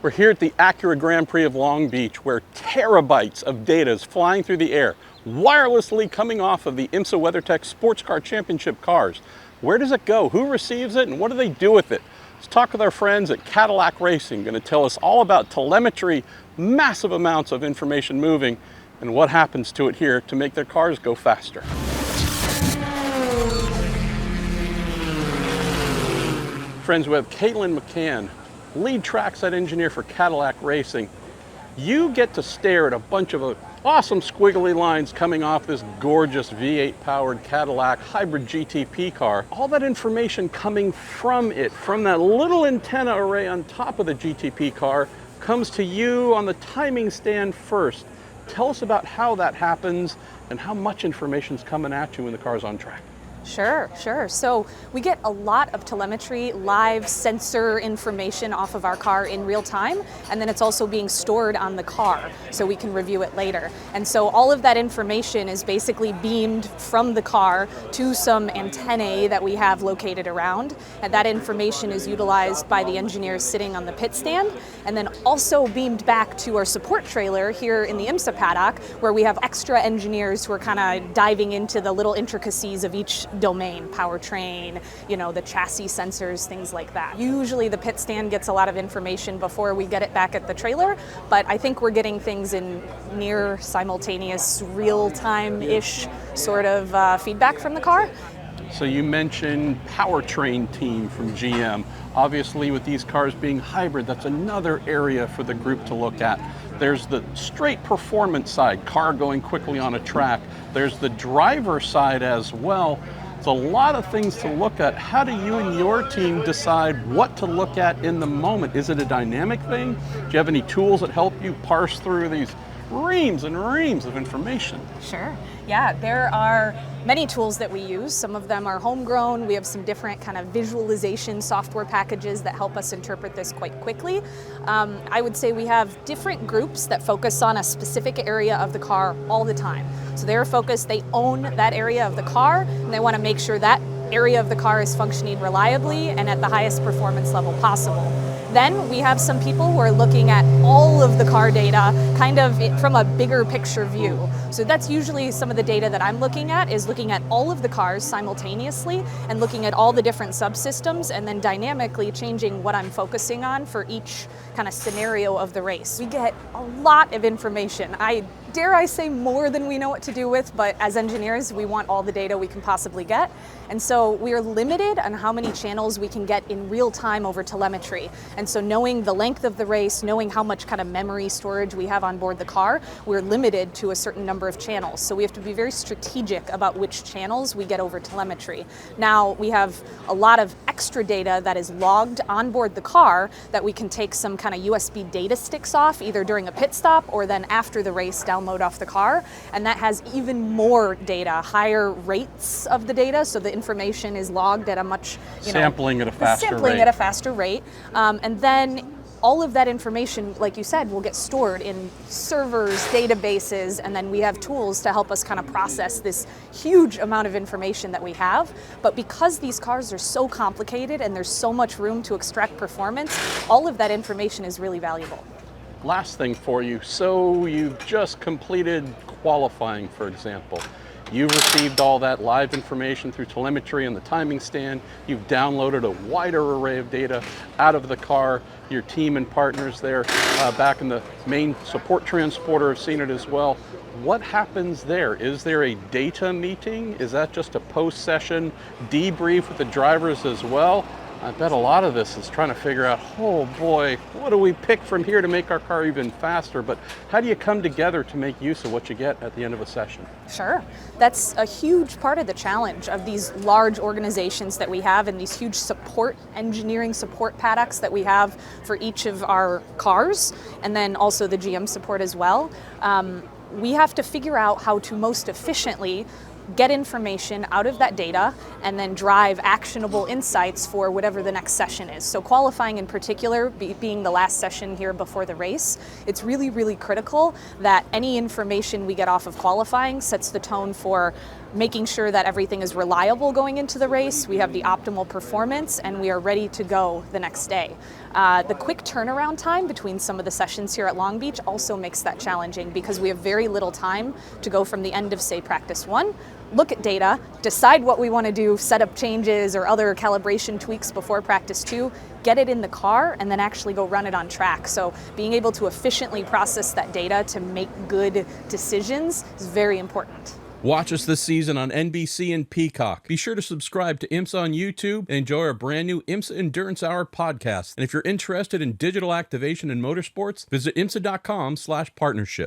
We're here at the Acura Grand Prix of Long Beach, where terabytes of data is flying through the air, wirelessly coming off of the IMSA WeatherTech Sports Car Championship cars. Where does it go? Who receives it? And what do they do with it? Let's talk with our friends at Cadillac Racing, going to tell us all about telemetry, massive amounts of information moving, and what happens to it here to make their cars go faster. Friends, we have McCann, lead trackside engineer for Cadillac Racing. You get to stare at a bunch of awesome squiggly lines coming off this gorgeous V8 powered Cadillac hybrid GTP car. All that information coming from it, from that little antenna array on top of the GTP car, comes to you on the timing stand first. Tell us about how that happens and how much information is coming at you when the car's on track. Sure. So we get a lot of telemetry, live sensor information off of our car in real time, and then it's also being stored on the car so we can review it later. And so all of that information is basically beamed from the car to some antennae that we have located around, and that information is utilized by the engineers sitting on the pit stand, and then also beamed back to our support trailer here in the IMSA paddock, where we have extra engineers who are kind of diving into the little intricacies of each domain, powertrain, the chassis sensors, things like that. Usually the pit stand gets a lot of information before we get it back at the trailer, but I think we're getting things in near simultaneous, real-time-ish sort of feedback from the car. So you mentioned powertrain team from GM. Obviously, with these cars being hybrid, that's another area for the group to look at. There's the straight performance side, car going quickly on a track. There's the driver side as well. It's a lot of things to look at. How do you and your team decide what to look at in the moment? Is it a dynamic thing? Do you have any tools that help you parse through these reams and reams of information? Sure. Yeah, there are many tools that we use. Some of them are homegrown. We have some different kind of visualization software packages that help us interpret this quite quickly. I would say we have different groups that focus on a specific area of the car all the time. So they're focused, they own that area of the car, and they want to make sure that area of the car is functioning reliably and at the highest performance level possible. Then we have some people who are looking at all of the car data kind of from a bigger picture view. So that's usually some of the data that I'm looking at, is looking at all of the cars simultaneously and looking at all the different subsystems and then dynamically changing what I'm focusing on for each kind of scenario of the race. We get a lot of information. Dare I say more than we know what to do with, but as engineers, we want all the data we can possibly get. And so we are limited on how many channels we can get in real time over telemetry. And so knowing the length of the race, knowing how much kind of memory storage we have on board the car, we're limited to a certain number of channels. So we have to be very strategic about which channels we get over telemetry. Now we have a lot of extra data that is logged on board the car that we can take some kind of USB data sticks off, either during a pit stop or then after the race download off the car, and that has even more data, higher rates of the data, so the information is logged at a much sampling at a faster rate, and then all of that information, like you said, will get stored in servers, databases, and then we have tools to help us kind of process this huge amount of information that we have. But because these cars are so complicated and there's so much room to extract performance, all of that information is really valuable. Last thing for you, so you've just completed qualifying, for example. You've received all that live information through telemetry and the timing stand. You've downloaded a wider array of data out of the car. Your team and partners there back in the main support transporter have seen it as well. What happens there? Is there a data meeting? Is that just a post-session debrief with the drivers as well? I bet a lot of this is trying to figure out, oh boy, what do we pick from here to make our car even faster? But how do you come together to make use of what you get at the end of a session? Sure. That's a huge part of the challenge of these large organizations that we have and these huge engineering support paddocks that we have for each of our cars, and then also the GM support as well. We have to figure out how to most efficiently get information out of that data and then drive actionable insights for whatever the next session is. So qualifying in particular, being the last session here before the race, it's really, really critical that any information we get off of qualifying sets the tone for making sure that everything is reliable going into the race, we have the optimal performance, and we are ready to go the next day. The quick turnaround time between some of the sessions here at Long Beach also makes that challenging because we have very little time to go from the end of, say, practice 1, look at data, decide what we want to do, set up changes or other calibration tweaks before practice 2, get it in the car, and then actually go run it on track. So being able to efficiently process that data to make good decisions is very important. Watch us this season on NBC and Peacock. Be sure to subscribe to IMSA on YouTube and enjoy our brand new IMSA Endurance Hour podcast. And if you're interested in digital activation in motorsports, visit IMSA.com/partnership.